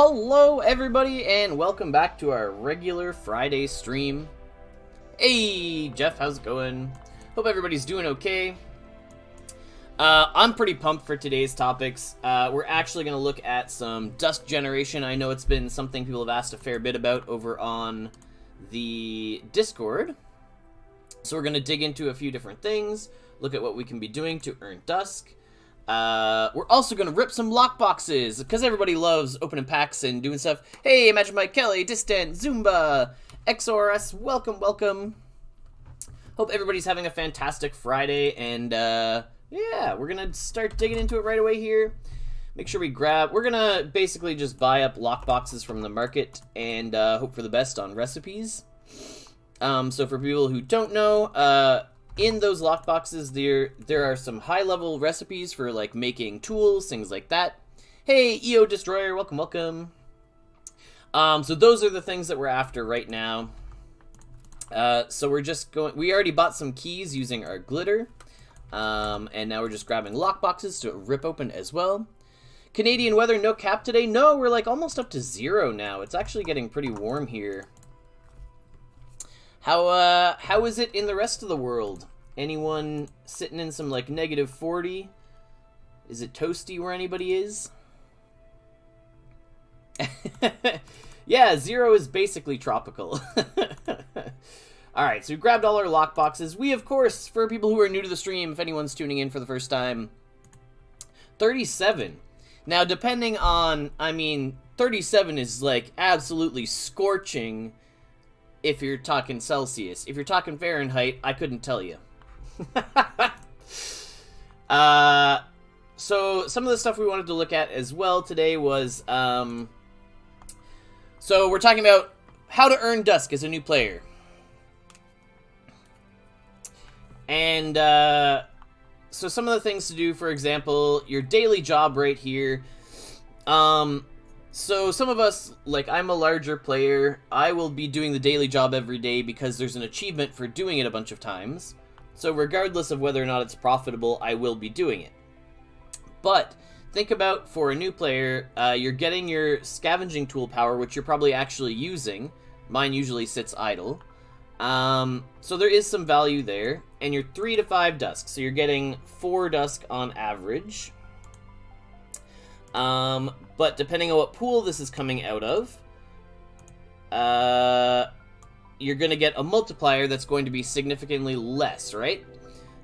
Hello everybody and welcome back to our regular Friday stream. Hey Jeff, how's it going? Hope everybody's doing okay. I'm pretty pumped for today's topics. We're actually going to look at some Dusk generation. I know it's been something people have asked a fair bit about over on the Discord. So we're going to dig into a few different things, look at what we can be doing to earn Dusk. We're also going to rip some lockboxes, because everybody loves opening packs and doing stuff. Hey, Imagine Mike, Kelly, Distant, Zumba, XORS, welcome. Hope everybody's having a fantastic Friday, and, yeah, we're going to start digging into it right away here. Make sure we're going to basically just buy up lockboxes from the market, and, hope for the best on recipes. So for people who don't know, in those lockboxes, there are some high-level recipes for, like, making tools, things like that. Hey, EO Destroyer, welcome. So those are the things that we're after right now. So we're just going... We already bought some keys using our glitter. And now we're just grabbing lockboxes to rip open as well. Canadian weather, no cap today. No, we're, like, almost up to 0 now. It's actually getting pretty warm here. How is it in the rest of the world? Anyone sitting in some, like, negative 40? Is it toasty where anybody is? Yeah, 0 is basically tropical. Alright, so we grabbed all our lockboxes. We, of course, for people who are new to the stream, if anyone's tuning in for the first time, 37. Now, depending on, 37 is, like, absolutely scorching. If you're talking Celsius. If you're talking Fahrenheit, I couldn't tell you. So some of the stuff we wanted to look at as well today was, so we're talking about how to earn Dusk as a new player. And, so some of the things to do, for example, your daily job right here. So some of us, like, I'm a larger player, I will be doing the daily job every day because there's an achievement for doing it a bunch of times. So regardless of whether or not it's profitable, I will be doing it. But think about, for a new player, you're getting your scavenging tool power, which you're probably actually using. Mine usually sits idle. So there is some value there. And you're 3 to 5 Dusk, so you're getting 4 Dusk on average. But depending on what pool this is coming out of, you're going to get a multiplier that's going to be significantly less, right?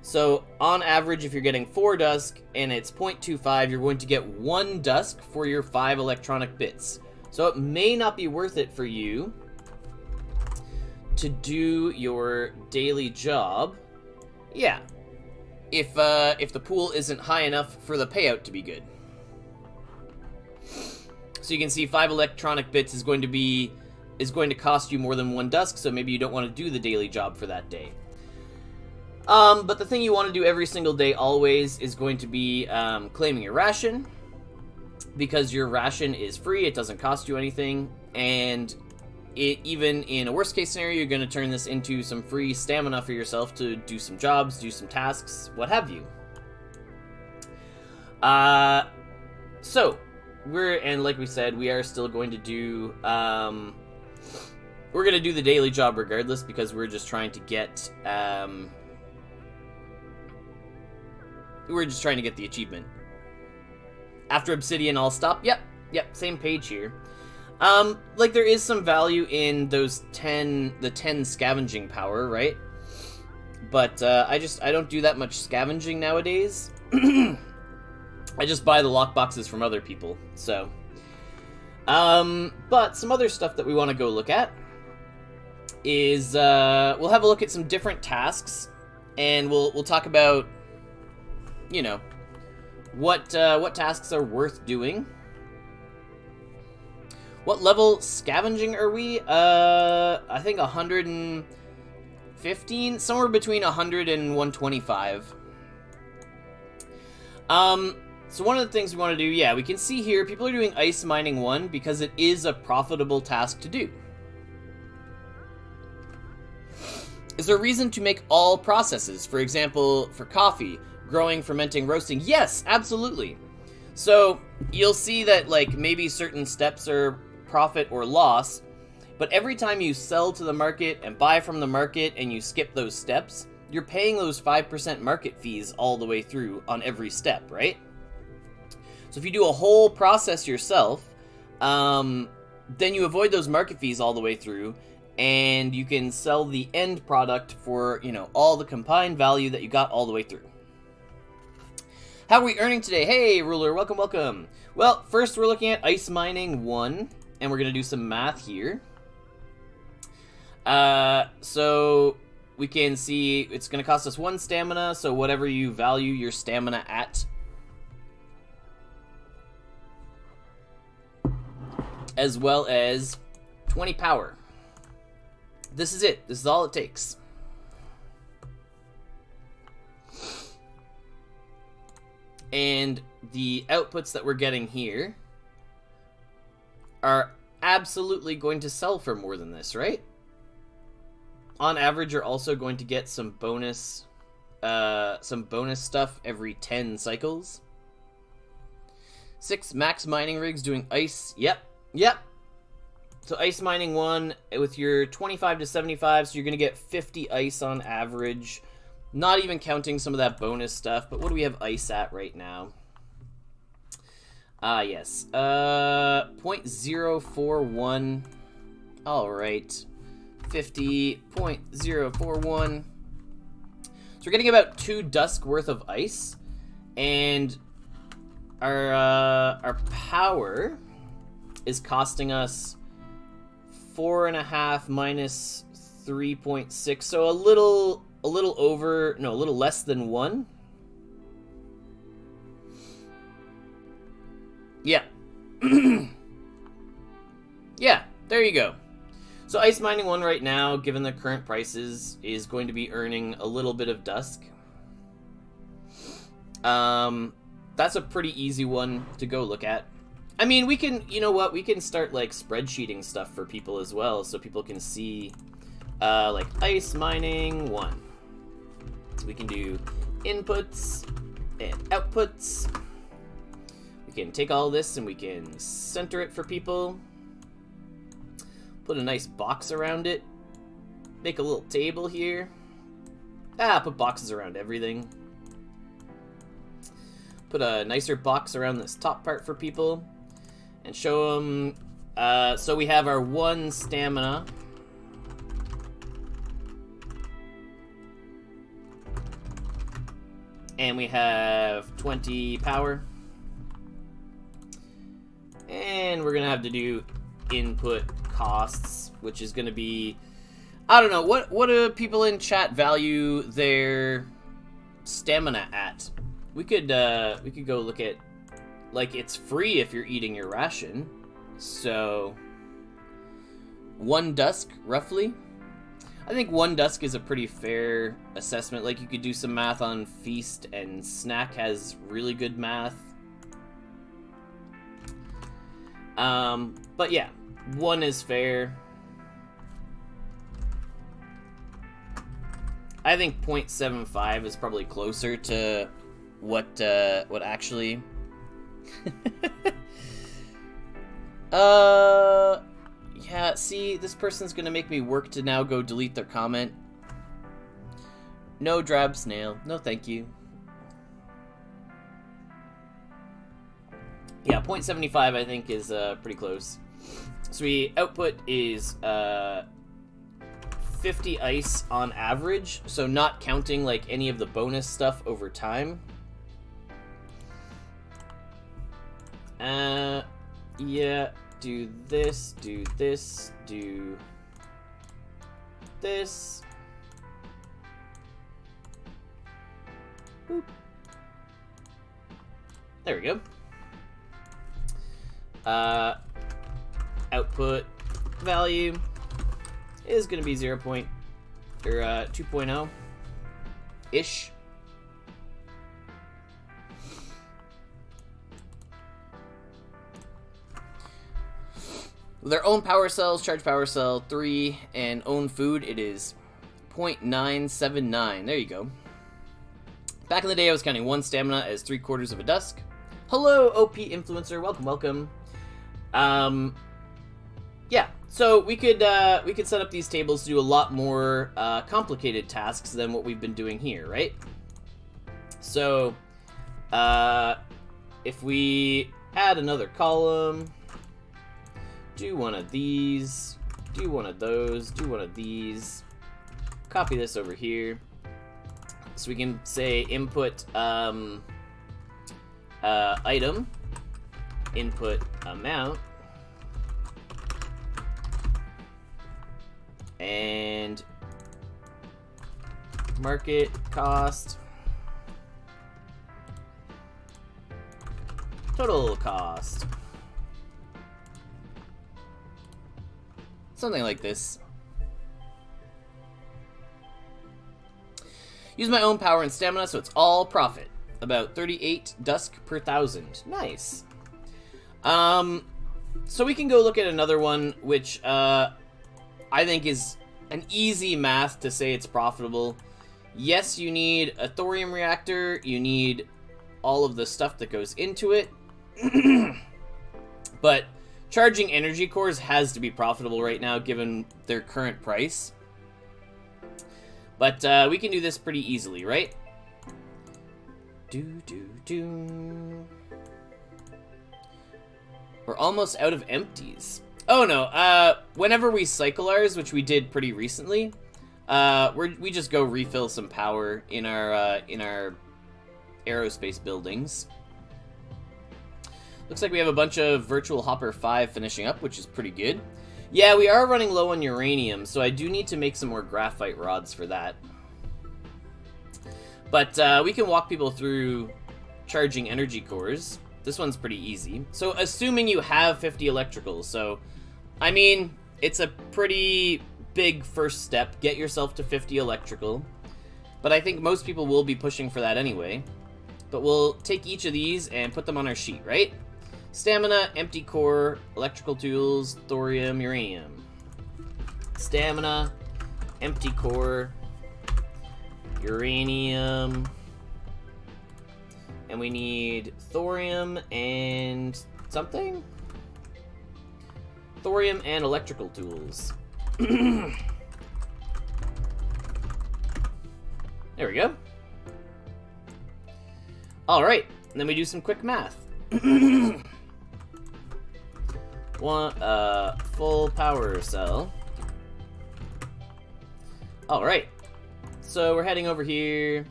So, on average, if you're getting 4 Dusk and it's 0.25, you're going to get 1 Dusk for your 5 electronic bits. So it may not be worth it for you to do your daily job. Yeah. If the pool isn't high enough for the payout to be good. So you can see 5 electronic bits is going to cost you more than 1 Dusk, so maybe you don't want to do the daily job for that day. But the thing you want to do every single day always is going to be claiming your ration, because your ration is free, it doesn't cost you anything, and even in a worst case scenario, you're going to turn this into some free stamina for yourself to do some jobs, do some tasks, what have you. And like we said, we are still going to do, we're going to do the daily job regardless, because we're just trying to get, the achievement. After Obsidian, I'll stop. Yep, same page here. Like, there is some value in those the 10 scavenging power, right? But, I don't do that much scavenging nowadays. I just buy the lockboxes from other people, so. But some other stuff that we want to go look at is, we'll have a look at some different tasks, and we'll talk about, you know, what tasks are worth doing. What level scavenging are we? I think 115, somewhere between 100 and 125. So one of the things we want to do, yeah, we can see here, people are doing Ice Mining 1 because it is a profitable task to do. Is there a reason to make all processes? For example, for coffee, growing, fermenting, roasting? Yes, absolutely. So you'll see that like maybe certain steps are profit or loss, but every time you sell to the market and buy from the market and you skip those steps, you're paying those 5% market fees all the way through on every step, right? So if you do a whole process yourself, then you avoid those market fees all the way through, and you can sell the end product for, you know, all the combined value that you got all the way through. How are we earning today? Hey, Ruler, welcome, welcome. Well, first we're looking at Ice Mining 1, and we're going to do some math here. So we can see it's going to cost us 1 stamina, so whatever you value your stamina at. As well as 20 power. This is it. This is all it takes. And the outputs that we're getting here are absolutely going to sell for more than this, right? On average, you're also going to get some bonus stuff every 10 cycles. 6 max mining rigs doing ice. Yep. So Ice Mining 1 with your 25 to 75, so you're going to get 50 ice on average. Not even counting some of that bonus stuff, but what do we have ice at right now? Yes. 0.041. Alright. 50.041. So we're getting about 2 Dusk worth of ice. And our power is costing us 4.5 minus 3.6, so a little less than 1. Yeah. Yeah, there you go. So Ice Mining 1 right now, given the current prices, is going to be earning a little bit of Dusk. That's a pretty easy one to go look at. I mean, we can, you know what, we can start, like, spreadsheeting stuff for people as well, so people can see, like, Ice Mining 1. So we can do inputs and outputs. We can take all this and we can center it for people. Put a nice box around it. Make a little table here. Put boxes around everything. Put a nicer box around this top part for people. And show them, so we have our 1 stamina. And we have 20 power. And we're gonna have to do input costs, which is gonna be, I don't know, what do people in chat value their stamina at? We could go look at, like, it's free if you're eating your ration. So 1 Dusk, roughly. I think 1 Dusk is a pretty fair assessment. Like, you could do some math on Feast, and Snack has really good math. But yeah, 1 is fair. I think 0.75 is probably closer to what actually... Yeah, see, this person's gonna make me work to now go delete their comment. No drab snail. No, thank you. Yeah, 0.75 I think is pretty close. So the output is 50 ice on average, so not counting like any of the bonus stuff over time. Yeah, do this, do this, do this. Boop. There we go. Output value is going to be 2.0 ish. With our own power cells, charge power cell 3, and own food, it is 0.979. There you go. Back in the day, I was counting 1 stamina as 3/4 of a Dusk. Hello, OP Influencer. Welcome, welcome. Yeah, so we could set up these tables to do a lot more complicated tasks than what we've been doing here, right? So, if we add another column, do one of these, do one of those, do one of these, copy this over here, so we can say input item, input amount, and market cost, total cost. Something like this. Use my own power and stamina, so it's all profit. About 38 Dusk per 1,000. Nice. So we can go look at another one, which I think is an easy math to say it's profitable. Yes, you need a thorium reactor. You need all of the stuff that goes into it. But charging energy cores has to be profitable right now, given their current price. But we can do this pretty easily, right? We're almost out of empties. Oh no, whenever we cycle ours, which we did pretty recently, we just go refill some power in our aerospace buildings. Looks like we have a bunch of Virtual Hopper 5 finishing up, which is pretty good. Yeah, we are running low on uranium, so I do need to make some more graphite rods for that. But we can walk people through charging energy cores. This one's pretty easy. So assuming you have 50 electricals, so I mean, it's a pretty big first step. Get yourself to 50 electrical. But I think most people will be pushing for that anyway. But we'll take each of these and put them on our sheet, right? Stamina, empty core, electrical tools, thorium, uranium. Stamina, empty core, uranium, and we need thorium and something? Thorium and electrical tools. There we go. Alright, and then we do some quick math. One full power cell. Alright. So we're heading over here,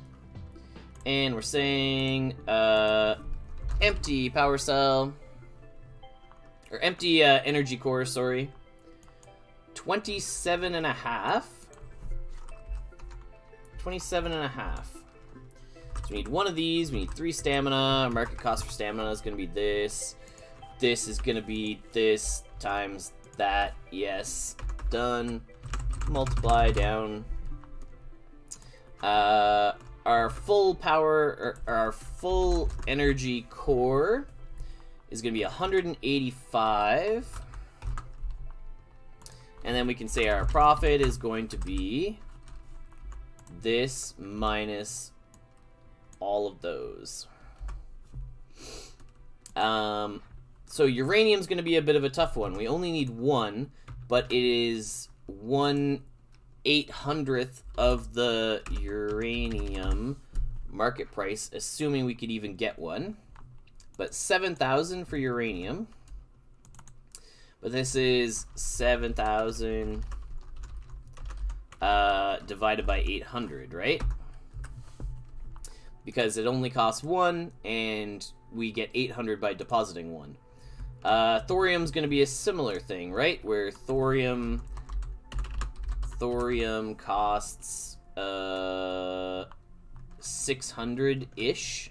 and we're saying empty power cell, or empty energy core, sorry. 27 and a half. 27 and a half. So we need one of these, we need 3 stamina. Our market cost for stamina is going to be this. This is going to be this times that. Yes. Done. Multiply down. Our full power, or our full energy core is going to be 185. And then we can say our profit is going to be this minus all of those. So uranium's going to be a bit of a tough one. We only need 1, but it is 1/800th of the uranium market price, assuming we could even get one. But 7,000 for uranium. But this is 7,000 divided by 800, right? Because it only costs 1, and we get 800 by depositing 1. Thorium's going to be a similar thing, right? Where thorium costs 600-ish.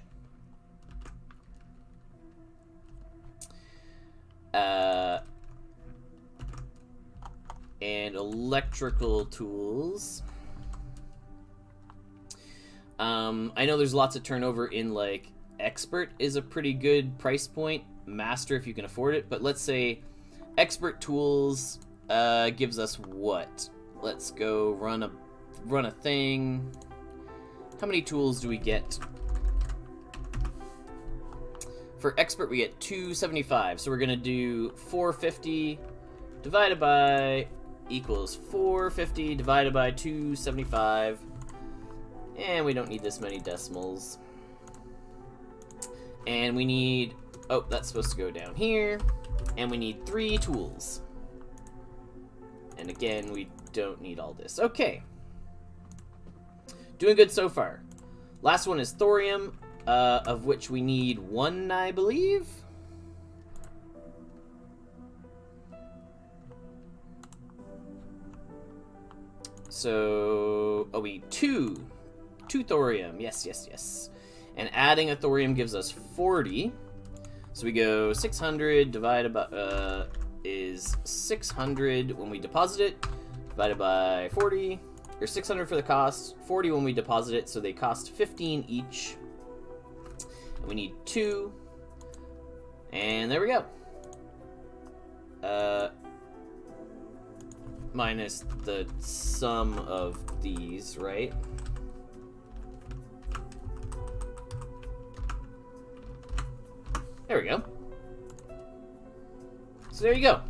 And electrical tools. I know there's lots of turnover in, like, expert is a pretty good price point. Master, if you can afford it. But let's say expert tools gives us what? Let's go run a thing. How many tools do we get? For expert, we get 275. So we're going to do 450 divided by equals 450 divided by 275. And we don't need this many decimals. And we need... Oh, that's supposed to go down here. And we need 3 tools. And again, we don't need all this. Okay. Doing good so far. Last one is thorium, of which we need 1, I believe. So, oh, we need 2 thorium. Yes, yes, yes. And adding a thorium gives us 40. So we go 600 divided by, is 600 when we deposit it, divided by 40, or 600 for the cost, 40 when we deposit it, so they cost 15 each. And we need 2, and there we go. Minus the sum of these, right? There we go. So there you go.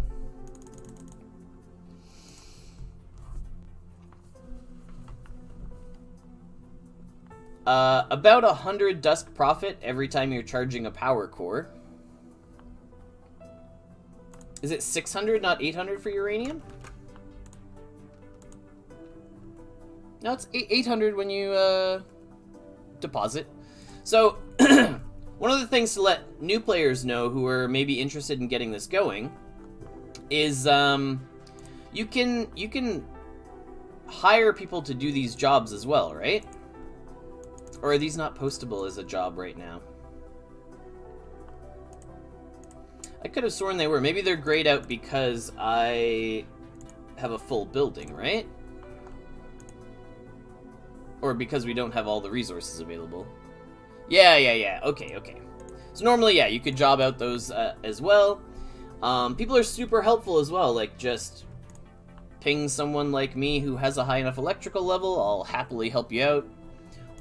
About 100 Dusk profit every time you're charging a power core. Is it 600, not 800 for uranium? No, it's 800 when you deposit. So, one of the things to let new players know who are maybe interested in getting this going is you can hire people to do these jobs as well, right? Or are these not postable as a job right now? I could have sworn they were. Maybe they're grayed out because I have a full building, right? Or because we don't have all the resources available. Yeah. Okay. So normally, yeah, you could job out those as well. People are super helpful as well. Like, just ping someone like me who has a high enough electrical level. I'll happily help you out.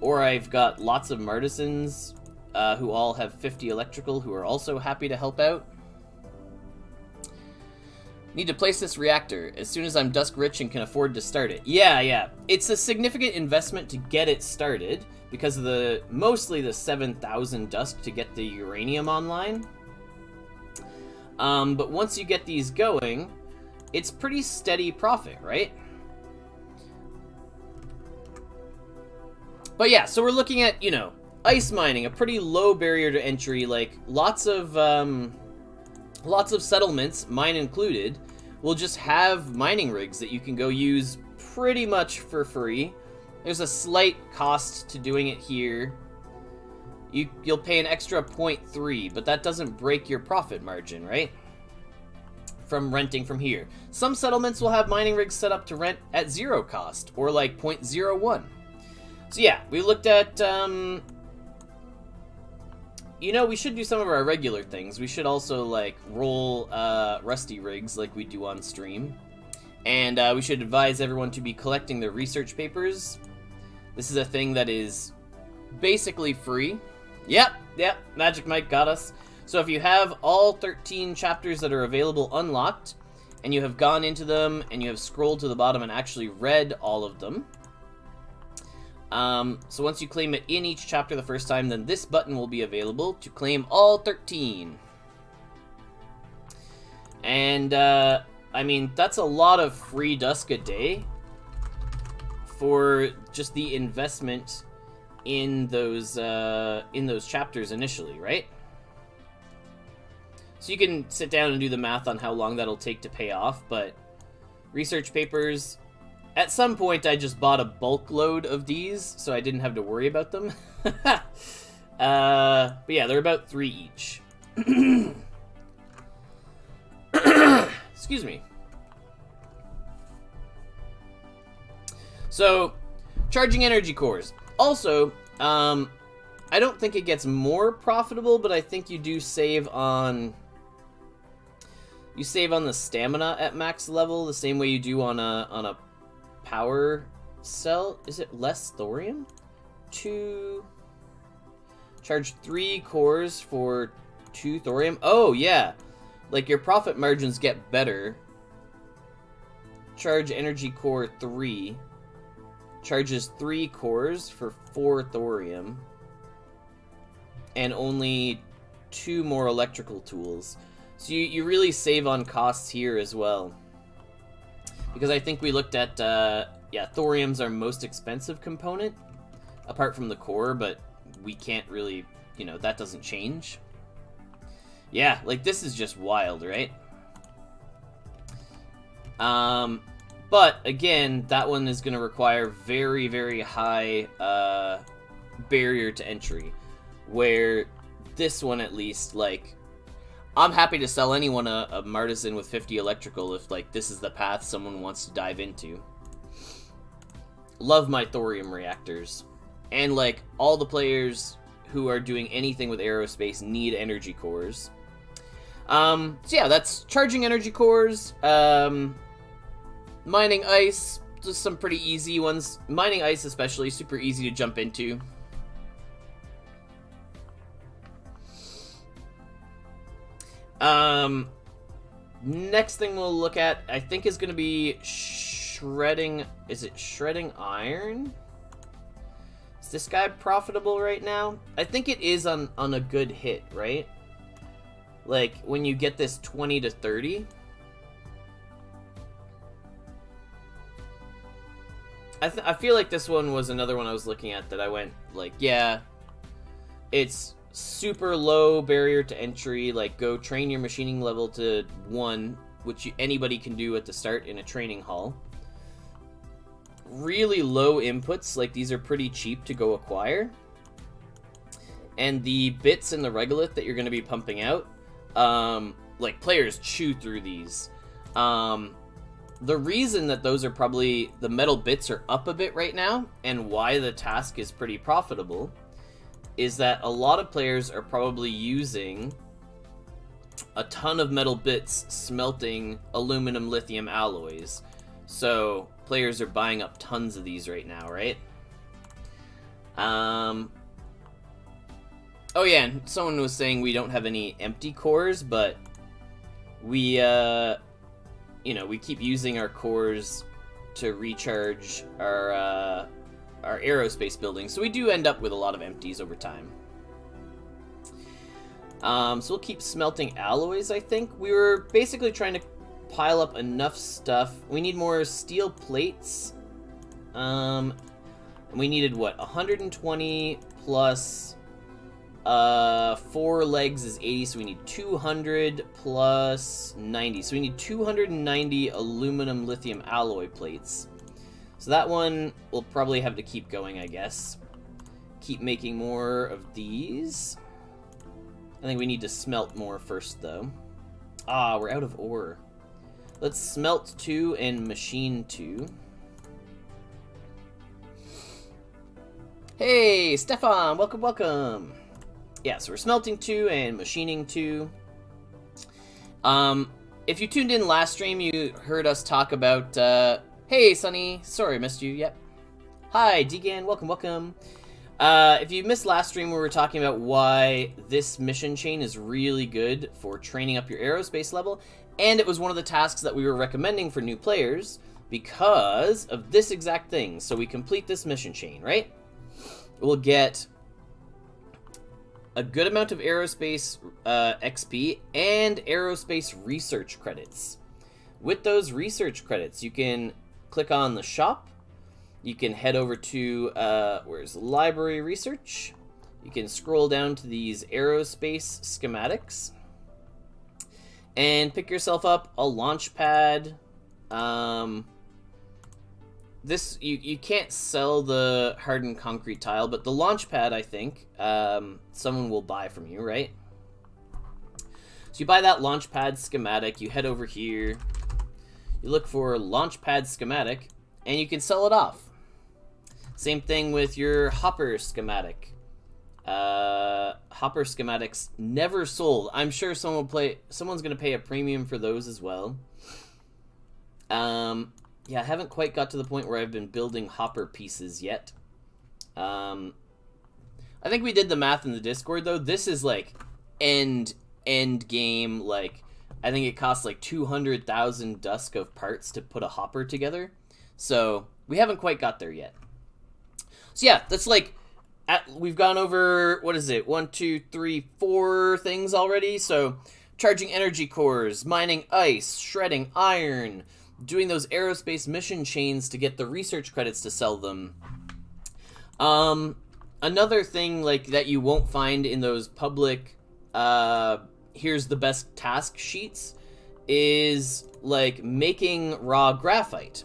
Or I've got lots of artisans who all have 50 electrical who are also happy to help out. Need to place this reactor as soon as I'm Dusk rich and can afford to start it. Yeah. It's a significant investment to get it started because of mostly the 7,000 Dusk to get the uranium online. But once you get these going, it's pretty steady profit, right? But yeah, so we're looking at, ice mining, a pretty low barrier to entry, like lots of settlements, mine included, will just have mining rigs that you can go use pretty much for free. There's a slight cost to doing it here. You'll pay an extra 0.3, but that doesn't break your profit margin, right? From renting from here. Some settlements will have mining rigs set up to rent at 0 cost, or like 0.01. So yeah, we looked at, we should do some of our regular things. We should also, like, roll rusty rigs like we do on stream. And we should advise everyone to be collecting their research papers. This is a thing that is basically free. Yep, Magic Mike got us. So if you have all 13 chapters that are available unlocked, and you have gone into them, and you have scrolled to the bottom and actually read all of them, so once you claim it in each chapter the first time, then this button will be available to claim all 13. And, I mean, that's a lot of free Dusk a day for just the investment in those chapters initially, right? So you can sit down and do the math on how long that'll take to pay off, but research papers... At some point, I just bought a bulk load of these, so I didn't have to worry about them. But yeah, they're about 3 each. Excuse me. So, charging energy cores. Also, I don't think it gets more profitable, but I think you do save on... You save on the stamina at max level the same way you do on a power cell. Is it less thorium? To charge 3 cores for 2 thorium. Oh, yeah. Like, your profit margins get better. Charge energy core 3. Charges 3 cores for 4 thorium. And only 2 more electrical tools. So you really save on costs here as well. Because I think we looked at, yeah, thorium's our most expensive component. Apart from the core, but we can't really, you know, that doesn't change. Yeah, like, this is just wild, right? But, again, that one is going to require very, very high barrier to entry. Where this one, at least, like, I'm happy to sell anyone a Martisan with 50 electrical if, like, this is the path someone wants to dive into. Love my thorium reactors. And, like, all the players who are doing anything with aerospace need energy cores. So yeah, that's charging energy cores. Mining ice, just some pretty easy ones. Mining ice especially, super easy to jump into. Next thing we'll look at, I think, is going to be shredding. Is it shredding iron? Is this guy profitable right now? I think it is on a good hit, right? Like, when you get this 20 to 30. I feel like this one was another one I was looking at that I went, like, yeah, it's super low barrier to entry. Like, go train your machining level to 1, which anybody can do at the start in a training hall. Really low inputs, like, these are pretty cheap to go acquire. And the bits in the regolith that you're going to be pumping out, like, players chew through these. The reason that those are probably, the metal bits are up a bit right now, and why the task is pretty profitable, is that a lot of players are probably using a ton of metal bits smelting aluminum lithium alloys. So players are buying up tons of these right now, right? Oh yeah, and someone was saying we don't have any empty cores, but we, you know, we keep using our cores to recharge our aerospace building, so we do end up with a lot of empties over time. So we'll keep smelting alloys, I think. We were basically trying to pile up enough stuff. We need more steel plates. And we needed, what, 120 plus 4 legs is 80, so we need 200 plus 90. So we need 290 aluminum lithium alloy plates. So that one we'll probably have to keep going, I guess. Keep making more of these. I think we need to smelt more first, though. Ah, we're out of ore. Let's smelt 2 and machine 2. Hey, Stefan! Welcome, welcome! Yeah, so we're smelting 2 and machining 2. If you tuned in last stream, you heard us talk about, hey, Sunny. Sorry, I missed you. Yep. Hi, Degan. Welcome, welcome. If you missed last stream, we were talking about why this mission chain is really good for training up your aerospace level, and it was one of the tasks that we were recommending for new players because of this exact thing. So we complete this mission chain, right? We'll get a good amount of aerospace XP and aerospace research credits. With those research credits, you can click on the shop. You can head over to, where's library research? You can scroll down to these aerospace schematics and pick yourself up a launch pad. This, you can't sell the hardened concrete tile, but the launch pad, I think, someone will buy from you, right? So you buy that launch pad schematic, you head over here, you look for launch pad schematic, and you can sell it off. Same thing with your hopper schematic. Hopper schematics never sold. I'm sure someone's going to pay a premium for those as well. Yeah, I haven't quite got to the point where I've been building hopper pieces yet. I think we did the math in the Discord, though. This is like end end game, like, I think it costs like 200,000 Dusk of parts to put a hopper together. So we haven't quite got there yet. So yeah, that's like, we've gone over, what is it, 1, 2, 3, 4 things already. So charging energy cores, mining ice, shredding iron, doing those aerospace mission chains to get the research credits to sell them. Another thing like that you won't find in those public here's the best task sheets is like making raw graphite.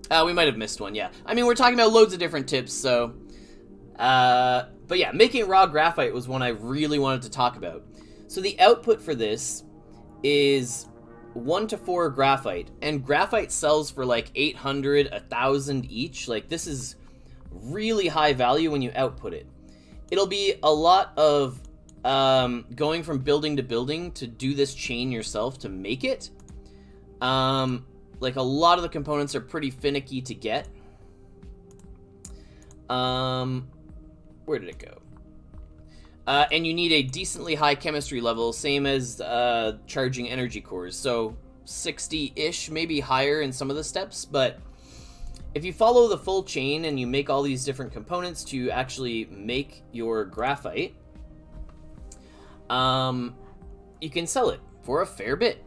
We might have missed one, yeah. I mean, we're talking about loads of different tips, so but yeah, making raw graphite was one I really wanted to talk about. So the output for this is 1 to 4 graphite, and graphite sells for like 800, 1,000 each. Like, this is really high value when you output it. It'll be a lot of going from building to building to do this chain yourself to make it. Like, a lot of the components are pretty finicky to get. Where did it go? And you need a decently high chemistry level, same as charging energy cores. So 60-ish, maybe higher in some of the steps, but if you follow the full chain and you make all these different components to actually make your graphite, you can sell it for a fair bit.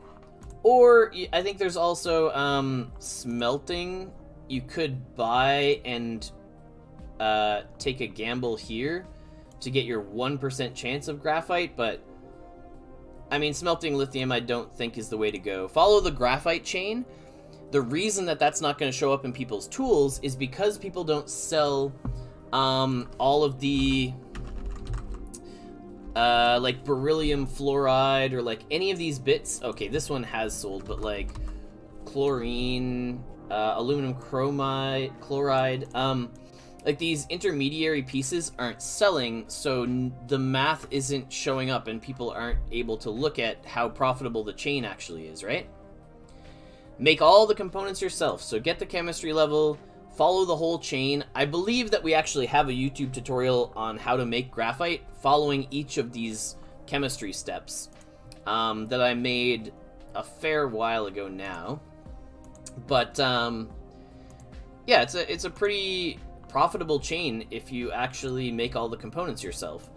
Or I think there's also smelting. You could buy and take a gamble here to get your 1% chance of graphite, but I mean, smelting lithium I don't think is the way to go. Follow the graphite chain. The reason that that's not going to show up in people's tools is because people don't sell all of the like beryllium fluoride or like any of these bits. Okay, this one has sold, but like chlorine, aluminum chloride, like these intermediary pieces aren't selling, so the math isn't showing up and people aren't able to look at how profitable the chain actually is, right? Make all the components yourself, so get the chemistry level, follow the whole chain. I believe that we actually have a YouTube tutorial on how to make graphite following each of these chemistry steps that I made a fair while ago now. But yeah, it's a pretty profitable chain if you actually make all the components yourself.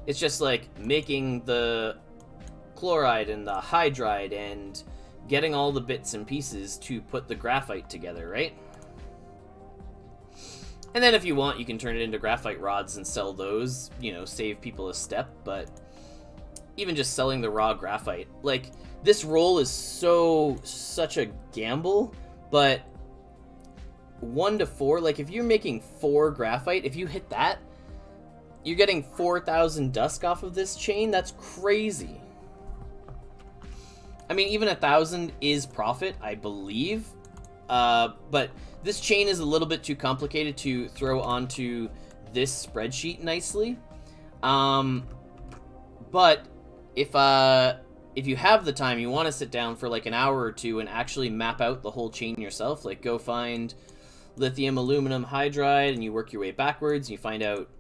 It's just like making the chloride and the hydride and getting all the bits and pieces to put the graphite together, right? And then if you want, you can turn it into graphite rods and sell those, you know, save people a step. But even just selling the raw graphite, like, this roll is such a gamble, but 1 to 4, like, if you're making 4 graphite, if you hit that, you're getting 4,000 Dusk off of this chain. That's crazy. I mean, even 1,000 is profit, I believe, but this chain is a little bit too complicated to throw onto this spreadsheet nicely. But if you have the time, you want to sit down for like an hour or two and actually map out the whole chain yourself, like go find lithium aluminum hydride and you work your way backwards and you find out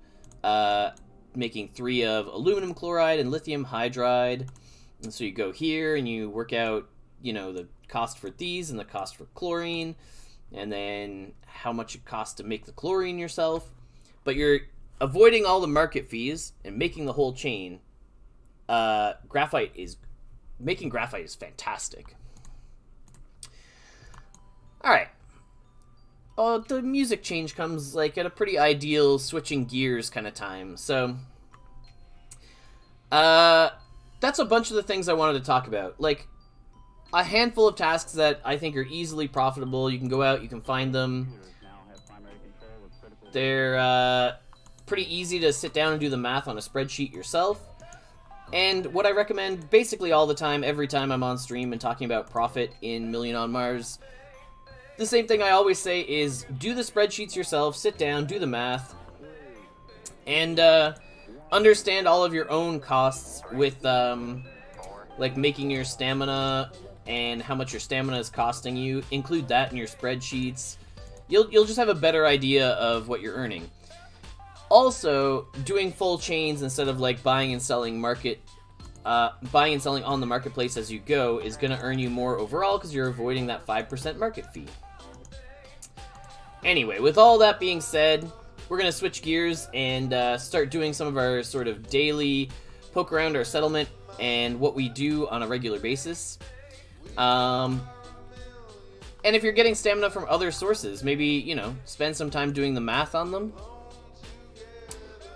making 3 of aluminum chloride and lithium hydride. And so you go here and you work out, you know, the cost for these and the cost for chlorine, and then how much it costs to make the chlorine yourself. But you're avoiding all the market fees and making the whole chain. Making graphite is fantastic. Alright. Oh, the music change comes like at a pretty ideal switching gears kind of time. So, that's a bunch of the things I wanted to talk about. Like, a handful of tasks that I think are easily profitable. You can go out, you can find them. They're pretty easy to sit down and do the math on a spreadsheet yourself. And what I recommend basically all the time, every time I'm on stream and talking about profit in Million on Mars, the same thing I always say is do the spreadsheets yourself, sit down, do the math, and understand all of your own costs with like making your stamina and how much your stamina is costing you. Include that in your spreadsheets. You'll just have a better idea of what you're earning. Also, doing full chains instead of like buying and selling on the marketplace as you go is going to earn you more overall because you're avoiding that 5% market fee. Anyway, with all that being said, we're going to switch gears and start doing some of our sort of daily poke around our settlement and what we do on a regular basis. And if you're getting stamina from other sources, maybe, you know, spend some time doing the math on them.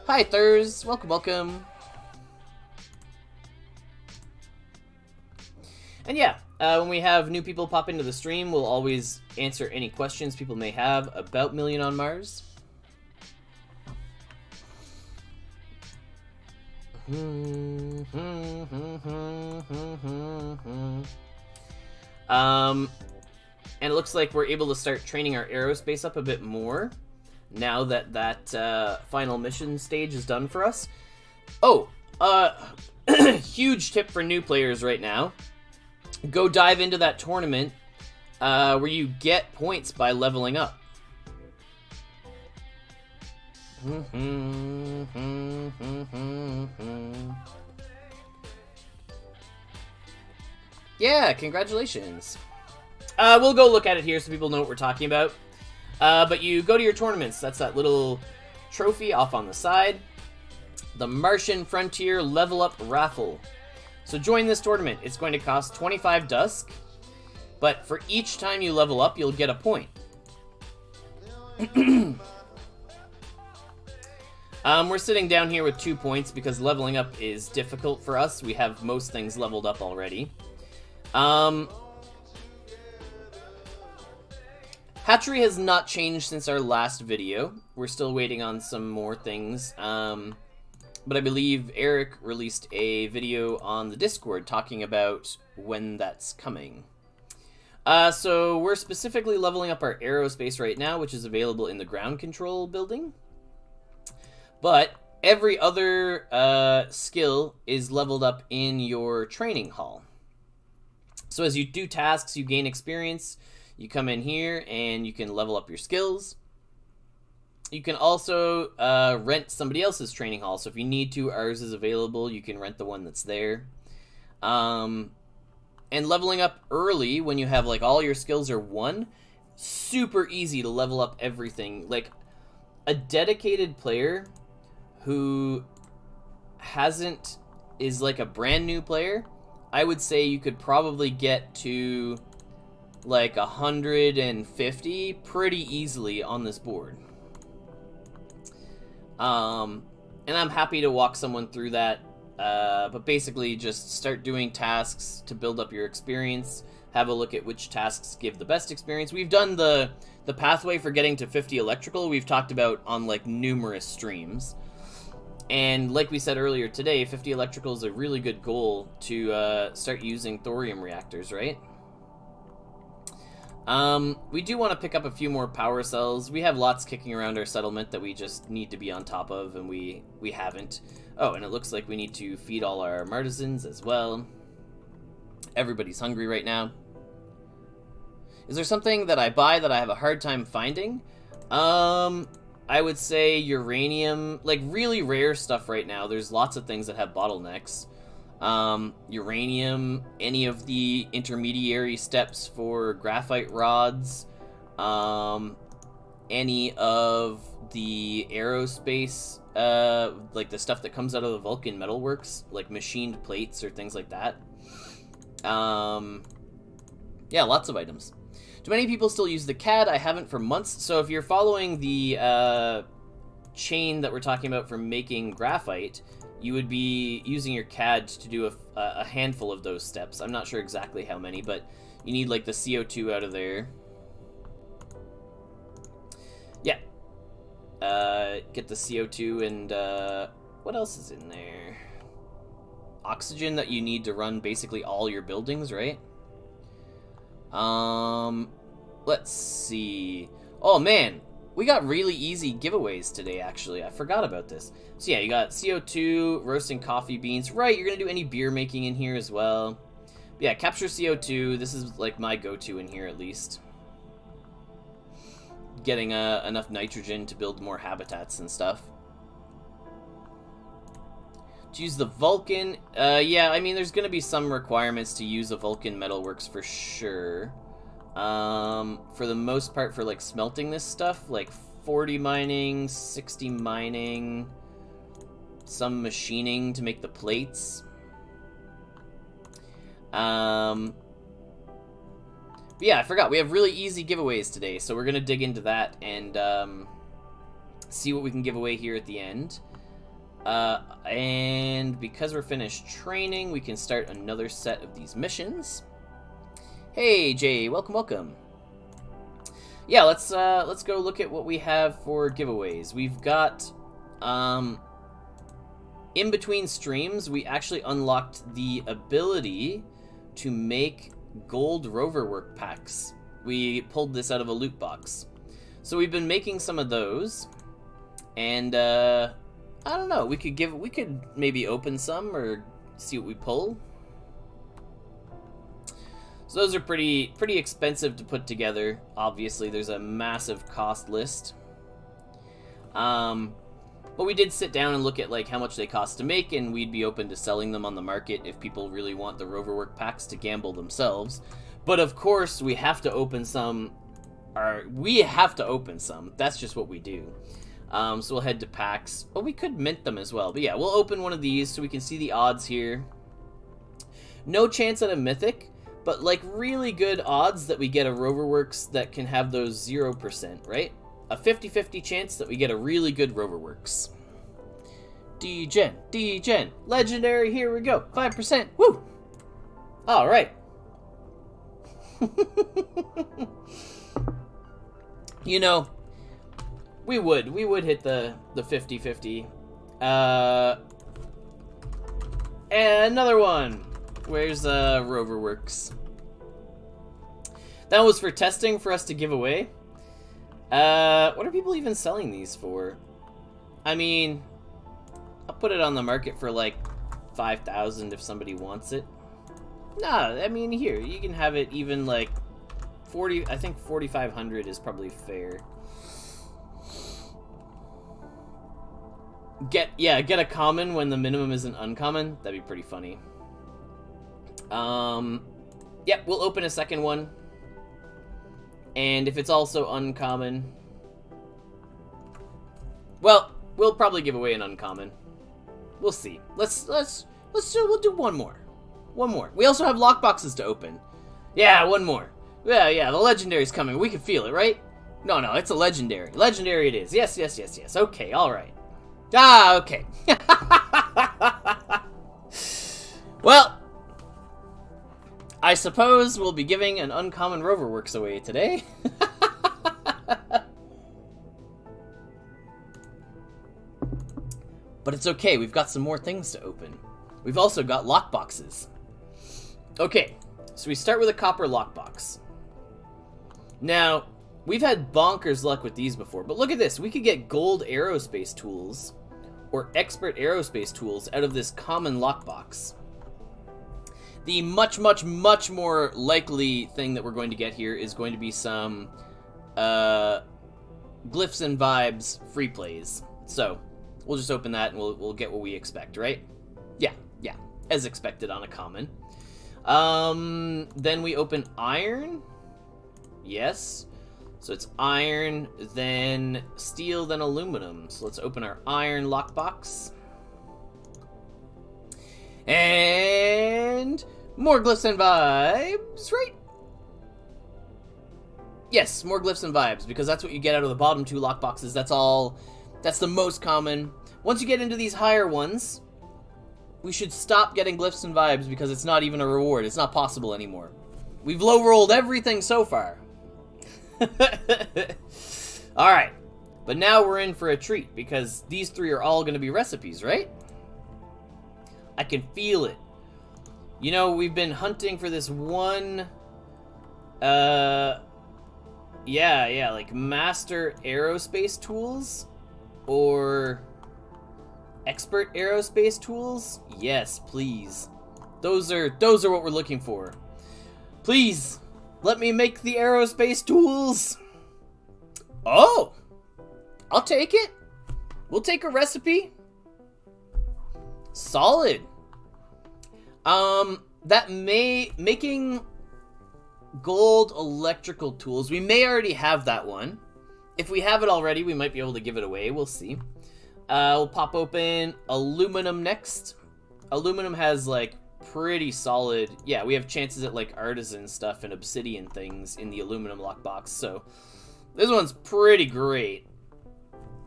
Hi, Thurs. Welcome, welcome. And yeah, when we have new people pop into the stream, we'll always answer any questions people may have about Million on Mars. And it looks like we're able to start training our aerospace up a bit more now that that final mission stage is done for us. Oh, huge tip for new players right now. Go dive into that tournament where you get points by leveling up. Yeah, congratulations. We'll go look at it here so people know what we're talking about. But you go to your tournaments. That's that little trophy off on the side. The Martian Frontier Level Up Raffle. So join this tournament. It's going to cost 25 Dusk. But for each time you level up, you'll get a point. We're sitting down here with 2 points because leveling up is difficult for us. We have most things leveled up already. Hatchery has not changed since our last video. We're still waiting on some more things. But I believe Eric released a video on the Discord talking about when that's coming. So we're specifically leveling up our aerospace right now, which is available in the ground control building. But every other skill is leveled up in your training hall. So as you do tasks, you gain experience. You come in here and you can level up your skills. You can also rent somebody else's training hall. So if you need to, ours is available. You can rent the one that's there. And leveling up early when you have like all your skills are 1, super easy to level up everything. Like a dedicated player who is like a brand new player, I would say you could probably get to like 150 pretty easily on this board. And I'm happy to walk someone through that, but basically just start doing tasks to build up your experience, have a look at which tasks give the best experience. We've done the pathway for getting to 50 electrical, we've talked about on like numerous streams. And like we said earlier today, 50 electrical is a really good goal to start using thorium reactors, right? We do want to pick up a few more power cells. We have lots kicking around our settlement that we just need to be on top of, and we haven't. Oh, and it looks like we need to feed all our artisans as well. Everybody's hungry right now. Is there something that I buy that I have a hard time finding? I would say uranium, like really rare stuff right now. There's lots of things that have bottlenecks. Uranium, any of the intermediary steps for graphite rods, any of the aerospace, like the stuff that comes out of the Vulcan metalworks, like machined plates or things like that. Yeah, lots of items. Do many people still use the CAD? I haven't for months. So if you're following the chain that we're talking about for making graphite, you would be using your CAD to do a handful of those steps. I'm not sure exactly how many, but you need like the CO2 out of there. Yeah. Get the CO2 and what else is in there? Oxygen that you need to run basically all your buildings, right? Let's see. Oh man, we got really easy giveaways today, actually. I forgot about this. So yeah, you got CO2, roasting coffee beans. Right, you're gonna do any beer making in here as well. But yeah, capture CO2. This is like my go-to in here, at least. Getting enough nitrogen to build more habitats and stuff. To use the Vulcan, yeah, I mean, there's going to be some requirements to use a Vulcan Metalworks for sure. For the most part, for, like, smelting this stuff, like, 40 mining, 60 mining, some machining to make the plates. But yeah, I forgot, we have really easy giveaways today, so we're going to dig into that and, see what we can give away here at the end. And because we're finished training, we can start another set of these missions. Hey, Jay, welcome. Yeah, let's go look at what we have for giveaways. We've got, in between streams, we actually unlocked the ability to make gold rover work packs. We pulled this out of a loot box. So we've been making some of those, and, I don't know, we could maybe open some or see what we pull. So those are pretty expensive to put together. Obviously, there's a massive cost list. But we did sit down and look at like how much they cost to make, and we'd be open to selling them on the market if people really want the roverwork packs to gamble themselves. But of course, we have to open some. That's just what we do. So we'll head to packs. Oh, we could mint them as well. But yeah, we'll open one of these so we can see the odds here. No chance at a mythic, but like really good odds that we get a Roverworks that can have those 0%, right? A 50-50 chance that we get a really good Roverworks. D-Gen, legendary, here we go, 5%, woo! Alright. You know, we would hit the 50-50. And another one. Where's Roverworks? That was for testing for us to give away. What are people even selling these for? I mean, I'll put it on the market for like 5,000 if somebody wants it. Nah, I mean, here, you can have it even like 40, I think 4,500 is probably fair. Get a common when the minimum is an uncommon. That'd be pretty funny. Yep, we'll open a second one. And if it's also uncommon, well, we'll probably give away an uncommon. We'll see. We'll do one more. One more. We also have lockboxes to open. Yeah, one more. Yeah, the legendary's coming. We can feel it, right? No, it's a legendary. Legendary it is. Yes. Okay, alright. Ah, okay. Well, I suppose we'll be giving an uncommon Roverworks away today. But it's okay, we've got some more things to open. We've also got lockboxes. Okay, so we start with a copper lockbox. Now, we've had bonkers luck with these before, but look at this. We could get gold aerospace tools or expert aerospace tools out of this common lockbox. The much more likely thing that we're going to get here is going to be some Glyphs and Vibes free plays. So, we'll just open that and we'll get what we expect, right? Yeah, as expected on a common. Then we open iron. Yes. So it's iron, then steel, then aluminum. So let's open our iron lockbox. And more Glyphs and Vibes, right? Yes, more Glyphs and Vibes, because that's what you get out of the bottom two lockboxes. That's the most common. Once you get into these higher ones, we should stop getting Glyphs and Vibes because it's not even a reward. It's not possible anymore. We've low-rolled everything so far. Alright, but now we're in for a treat because these three are all going to be recipes, right? I can feel it. You know, we've been hunting for this one, like master aerospace tools or expert aerospace tools. Yes, please. Those are what we're looking for. Please, let me make the aerospace tools. Oh, I'll take it. We'll take a recipe. Solid. Making gold electrical tools. We may already have that one. If we have it already, we might be able to give it away. We'll see. We'll pop open aluminum next. Aluminum has, like, pretty solid... Yeah, we have chances at, like, artisan stuff and obsidian things in the aluminum lockbox, so... This one's pretty great.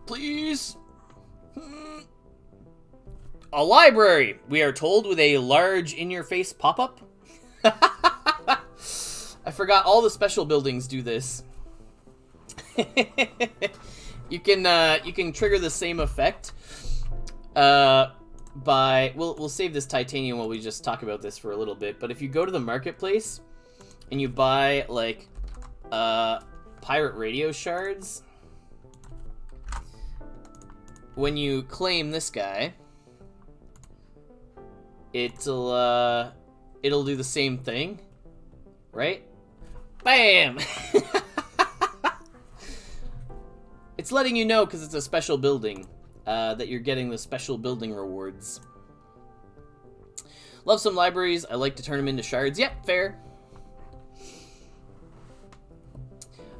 Please? A library, we are told, with a large in-your-face pop-up. I forgot all the special buildings do this. You can trigger the same effect by we'll save this titanium while we just talk about this for a little bit. But if you go to the marketplace and you buy like pirate radio shards, when you claim this guy, it'll do the same thing, right? Bam! It's letting you know because it's a special building that you're getting the special building rewards. Love some libraries. I like to turn them into shards. Yep, fair.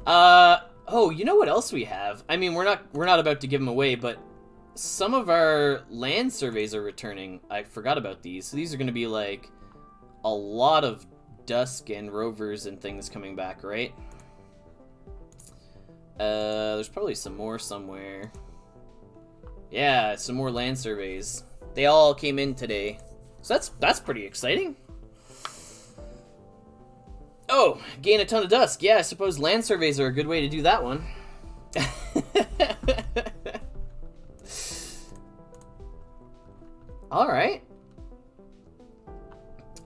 Oh, you know what else we have? I mean, we're not about to give them away, but some of our land surveys are returning. I forgot about these. So these are going to be like a lot of Dusk and rovers and things coming back, right? There's probably some more somewhere. Yeah, some more land surveys. They all came in today. So that's pretty exciting. Oh, gain a ton of Dusk. Yeah, I suppose land surveys are a good way to do that one. Alright.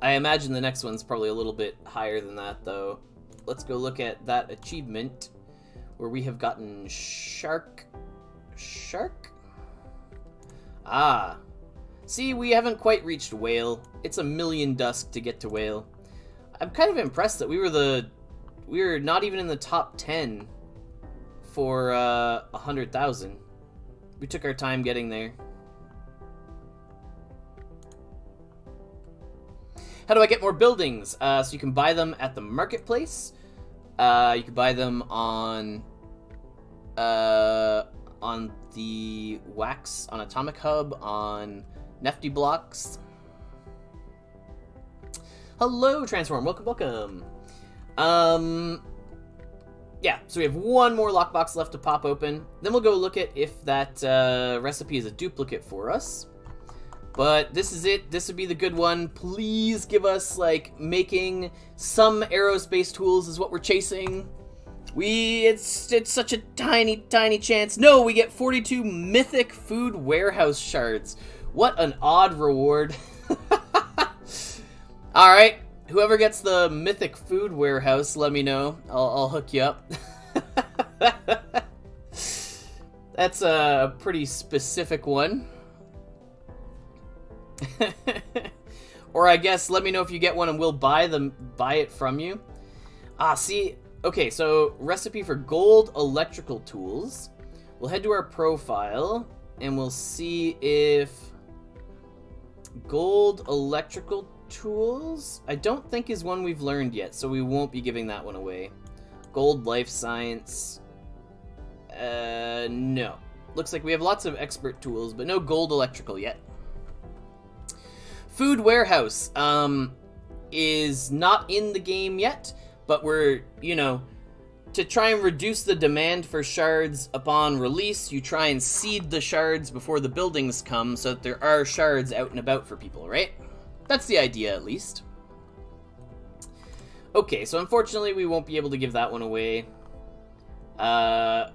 I imagine the next one's probably a little bit higher than that, though. Let's go look at that achievement where we have gotten Shark? Ah. See, we haven't quite reached Whale. It's 1,000,000 Dusk to get to Whale. I'm kind of impressed that we were not even in the top 10 for 100,000. We took our time getting there. How do I get more buildings? So you can buy them at the marketplace. You can buy them on the Wax, on Atomic Hub, on Nefty Blocks. Hello, Transform. Welcome. Yeah, so we have one more lockbox left to pop open. Then we'll go look at if that recipe is a duplicate for us. But this is it. This would be the good one. Please give us, like, making some aerospace tools is what we're chasing. It's such a tiny chance. No, we get 42 mythic food warehouse shards. What an odd reward. Alright, whoever gets the mythic food warehouse, let me know. I'll hook you up. That's a pretty specific one. Or I guess let me know if you get one and we'll buy it from you. Ah, see, okay, so recipe for gold electrical tools. We'll head to our profile and we'll see if gold electrical tools, I don't think is one we've learned yet, so we won't be giving that one away. Gold life science, no. Looks like we have lots of expert tools, but no gold electrical yet. Food warehouse is not in the game yet, but we're, to try and reduce the demand for shards upon release, you try and seed the shards before the buildings come so that there are shards out and about for people, right? That's the idea, at least. Okay, so unfortunately we won't be able to give that one away. That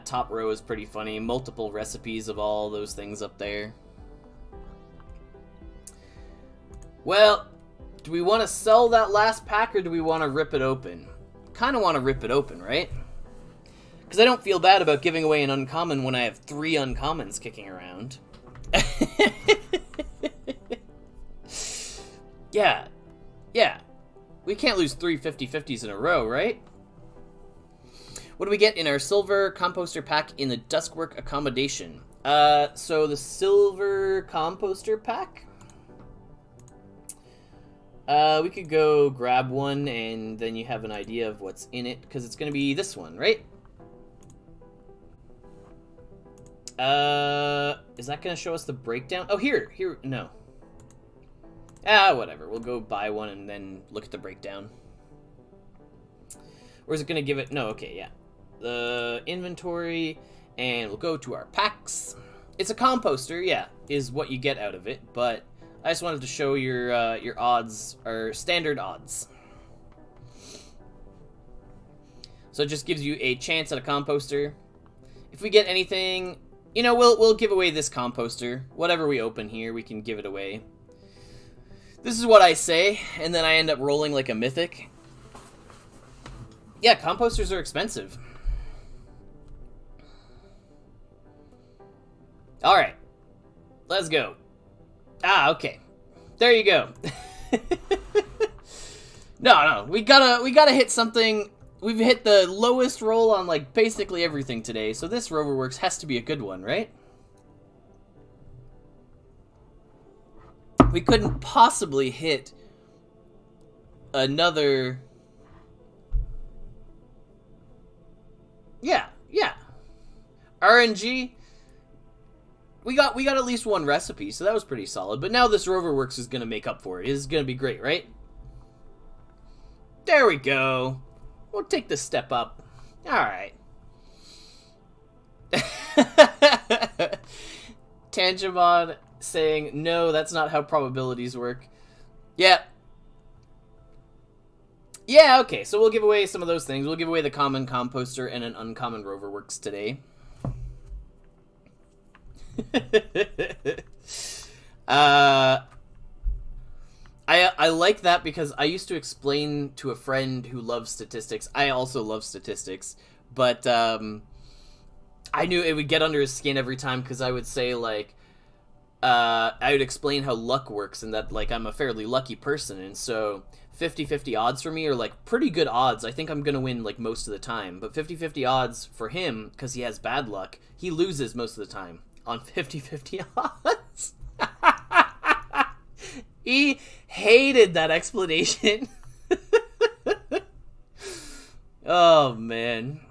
top row is pretty funny. Multiple recipes of all those things up there. Well, do we want to sell that last pack or do we want to rip it open? Kind of want to rip it open, right? Because I don't feel bad about giving away an uncommon when I have 3 uncommons kicking around. Yeah. We can't lose 3 50/50s in a row, right? What do we get in our silver composter pack in the Duskwork accommodation? So the silver composter pack. We could go grab one, and then you have an idea of what's in it, because it's going to be this one, right? Is that going to show us the breakdown? Oh, here, no. Whatever. We'll go buy one and then look at the breakdown. Or is it going to give it... No, okay, yeah. The inventory, and we'll go to our packs. It's a composter, yeah, is what you get out of it, but I just wanted to show your odds, or standard odds. So it just gives you a chance at a composter. If we get anything, you know, we'll give away this composter. Whatever we open here, we can give it away. This is what I say, and then I end up rolling like a mythic. Yeah, composters are expensive. Alright. Let's go. Okay. There you go. No, we gotta hit something. We've hit the lowest roll on, like, basically everything today, so this Roverworks has to be a good one, right? We couldn't possibly hit another... Yeah. RNG... We got at least one recipe, so that was pretty solid. But now this Roverworks is going to make up for it. It's going to be great, right? There we go. We'll take the step up. Alright. Tangemon saying, no, that's not how probabilities work. Yeah. Yeah, okay, so we'll give away some of those things. We'll give away the common composter and an uncommon Roverworks today. I like that because I used to explain to a friend who loves statistics. I also love statistics, but I knew it would get under his skin every time because I would say, like, I would explain how luck works and that, like, I'm a fairly lucky person, and so 50-50 odds for me are, like, pretty good odds. I think I'm gonna win, like, most of the time, but 50-50 odds for him, because he has bad luck, he loses most of the time on 50-50 odds. He hated that explanation. Oh, man.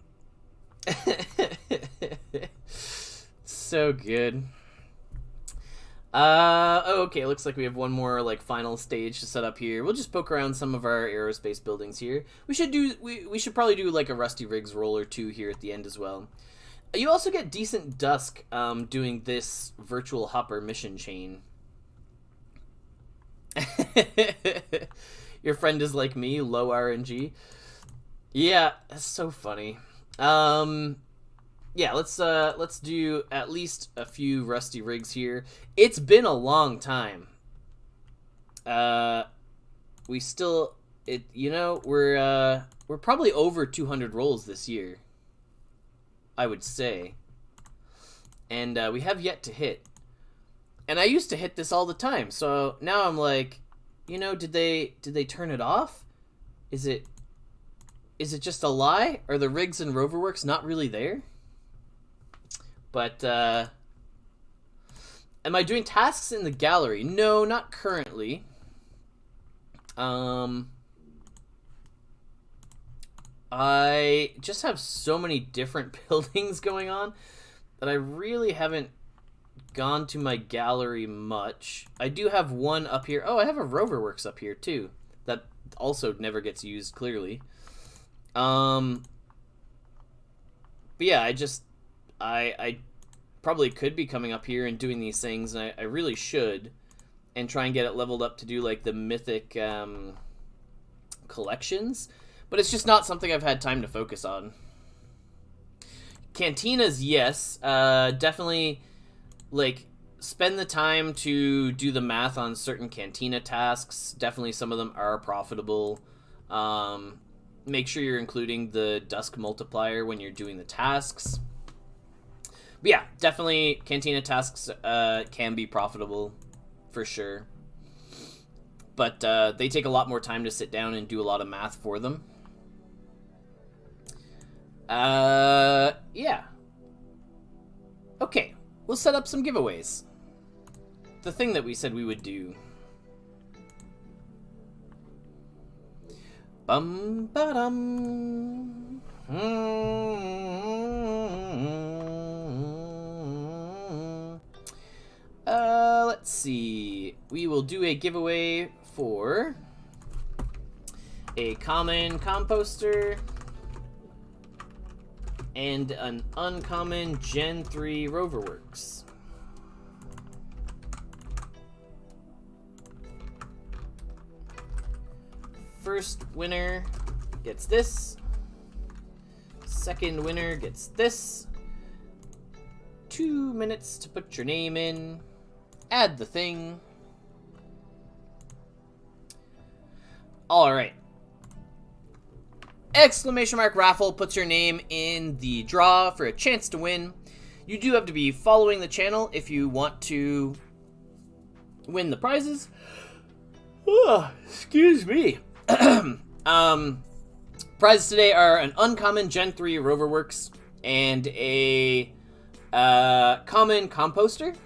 So good. Okay, looks like we have one more, like, final stage to set up here. We'll just poke around some of our aerospace buildings here. We should probably do, like, a Rusty Riggs roll or two here at the end as well. You also get decent Dusk doing this virtual hopper mission chain. Your friend is like me, low RNG. Yeah, that's so funny. Yeah, let's do at least a few Rusty Rigs here. It's been a long time. We still, we're probably over 200 rolls this year, I would say. And we have yet to hit. And I used to hit this all the time, so now I'm like, did they turn it off? Is it just a lie? Are the rigs and Roverworks not really there? But, am I doing tasks in the gallery? No, not currently. I just have so many different buildings going on that I really haven't gone to my gallery much. I do have one up here. Oh, I have a Roverworks up here too. That also never gets used, clearly. But yeah, I probably could be coming up here and doing these things, and I really should, and try and get it leveled up to do, like, the mythic collections, but it's just not something I've had time to focus on. Cantinas, yes, definitely, like, spend the time to do the math on certain Cantina tasks. Definitely some of them are profitable. Make sure you're including the Dusk multiplier when you're doing the tasks. But yeah, definitely Cantina tasks can be profitable, for sure. But they take a lot more time to sit down and do a lot of math for them. Yeah. Okay. we'll set up some giveaways. The thing that we said we would do. Bum ba dum. Let's see. We will do a giveaway for a common composter and an uncommon Gen 3 Roverworks. First winner gets this. Second winner gets this. 2 minutes to put your name in. Add the thing. Alright. Exclamation mark raffle puts your name in the draw for a chance to win. You do have to be following the channel if you want to win the prizes. Oh, excuse me. Prizes today are an uncommon Gen 3 Roverworks and a common composter.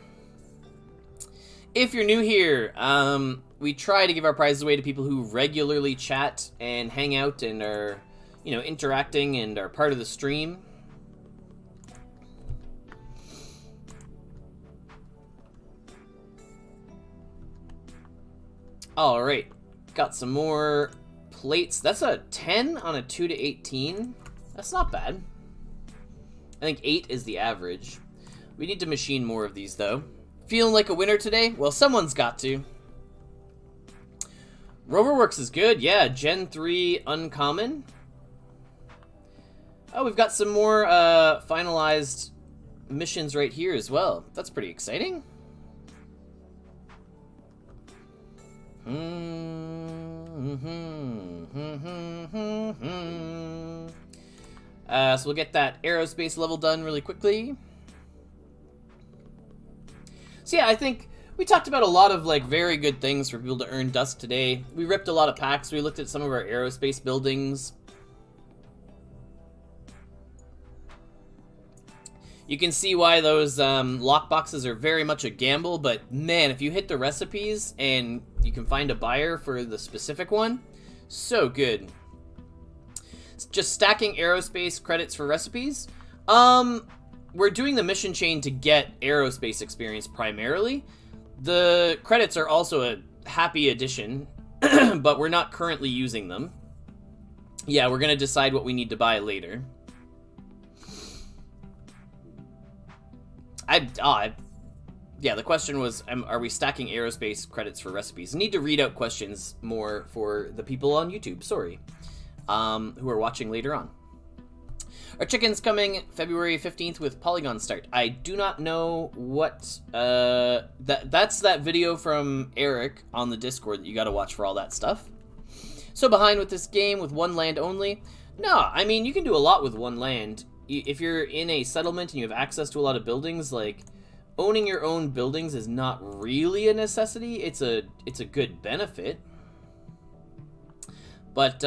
If you're new here, we try to give our prizes away to people who regularly chat and hang out and are, you know, interacting and are part of the stream. All right, got some more plates. That's a 10 on a 2 to 18. That's not bad. I think 8 is the average. We need to machine more of these, though. Feeling like a winner today? Well, someone's got to. Roverworks is good. Yeah, Gen 3 uncommon. Oh, we've got some more finalized missions right here as well. That's pretty exciting. So we'll get that Aerospace level done really quickly. So yeah, I think we talked about a lot of like very good things for people to earn Dusk today. We ripped a lot of packs. We looked at some of our Aerospace buildings. You can see why those lockboxes are very much a gamble, but man, if you hit the recipes and you can find a buyer for the specific one, so good. It's just stacking Aerospace credits for recipes. We're doing the mission chain to get Aerospace experience primarily. The credits are also a happy addition, but we're not currently using them. Yeah, we're going to decide what we need to buy later. Yeah, the question was, are we stacking Aerospace credits for recipes? I need to read out questions more for the people on YouTube, sorry, who are watching later on. Our chicken's coming February 15th with Polygon start. I do not know what, that's that video from Eric on the Discord that you gotta watch for all that stuff. So behind with this game with one land only? No, I mean, you can do a lot with one land. If you're in a settlement and you have access to a lot of buildings, like, owning your own buildings is not really a necessity. It's a good benefit. But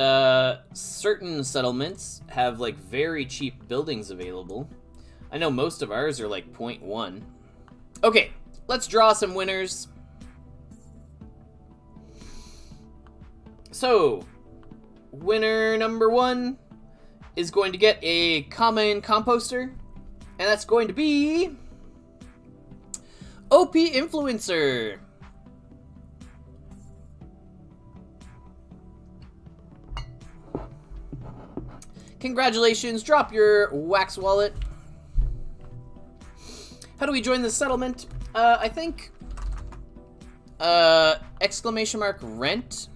certain settlements have like very cheap buildings available. I know most of ours are like 0.1. Okay, let's draw some winners. So, winner number 1 is going to get a common composter, and that's going to be OP Influencer. Congratulations, drop your wax wallet. How do we join the settlement? I think exclamation mark rent.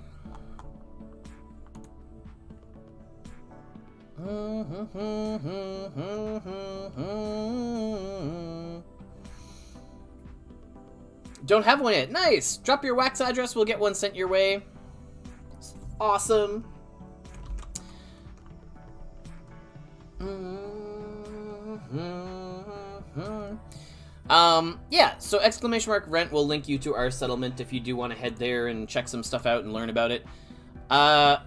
Don't have one yet. Nice. Drop your wax address. We'll get one sent your way. Awesome. Yeah, so exclamation mark rent will link you to our settlement if you do want to head there and check some stuff out and learn about it. I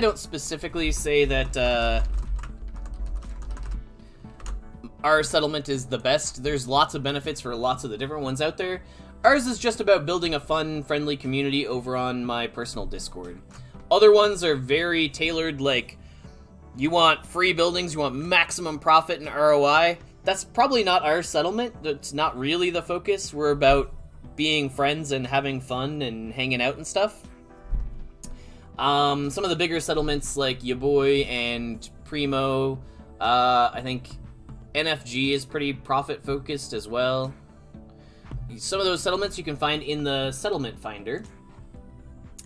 don't specifically say that our settlement is the best. There's lots of benefits for lots of the different ones out there. Ours is just about building a fun, friendly community over on my personal Discord. Other ones are very tailored, like, you want free buildings, you want maximum profit and ROI. That's probably not our settlement. That's not really the focus. We're about being friends and having fun and hanging out and stuff. Some of the bigger settlements like Yaboy and Primo, I think NFG is pretty profit focused as well. Some of those settlements you can find in the settlement finder.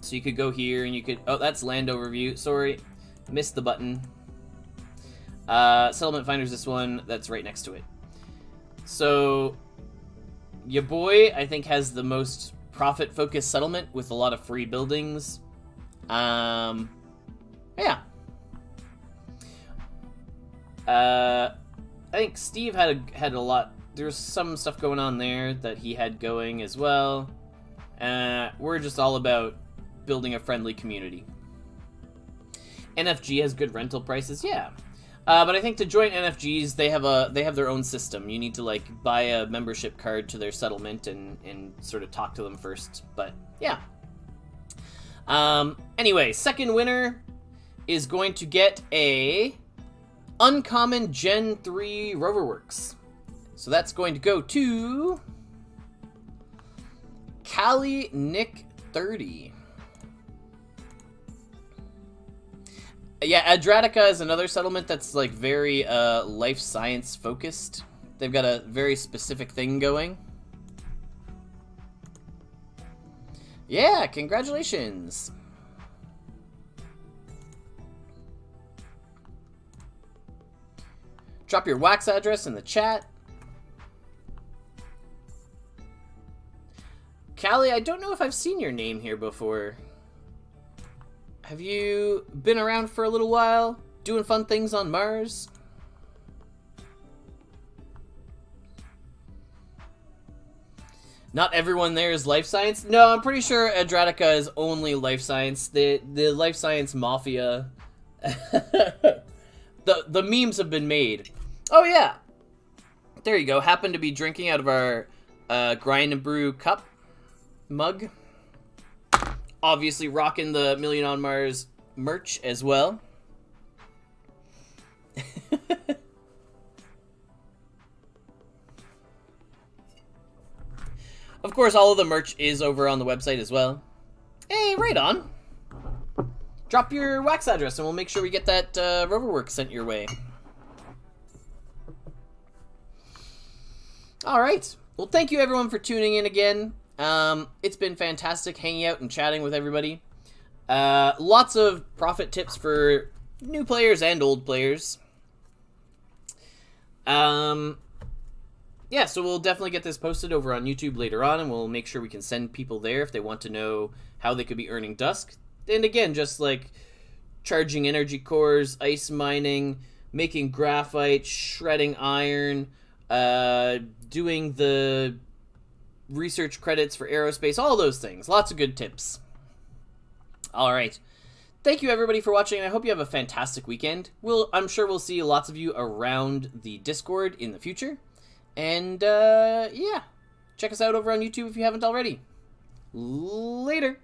So you could go here and you could, oh, that's land overview. Sorry, missed the button. Settlement finder's this one that's right next to it. So Yaboy, I think, has the most profit focused settlement with a lot of free buildings. Yeah. I think Steve had a lot. There's some stuff going on there that he had going as well. We're just all about building a friendly community. NFG has good rental prices, yeah. But I think to join NFGs, they have their own system. You need to like buy a membership card to their settlement and sort of talk to them first. But yeah. Anyway, second winner is going to get a uncommon Gen 3 Roverworks. So that's going to go to Cali Nick 30. Yeah, Adratica is another settlement that's like very life science focused. They've got a very specific thing going. Yeah, congratulations. Drop your wax address in the chat. Callie, I don't know if I've seen your name here before. Have you been around for a little while, doing fun things on Mars? Not everyone there is life science? No, I'm pretty sure Adratica is only life science. The life science mafia. The memes have been made. Oh yeah. There you go. Happened to be drinking out of our Grind and Brew cup mug. Obviously rocking the Million on Mars merch as well. Of course, all of the merch is over on the website as well. Hey, right on. Drop your wax address and we'll make sure we get that Roverworks sent your way. Alright. Well, thank you everyone for tuning in again. It's been fantastic hanging out and chatting with everybody. Lots of profit tips for new players and old players. Yeah, so we'll definitely get this posted over on YouTube later on, and we'll make sure we can send people there if they want to know how they could be earning Dusk. And again, just like charging energy cores, ice mining, making graphite, shredding iron, doing the research credits for Aerospace, all those things. Lots of good tips. All right. Thank you, everybody, for watching, and I hope you have a fantastic weekend. I'm sure we'll see lots of you around the Discord in the future. And, yeah, check us out over on YouTube if you haven't already. Later.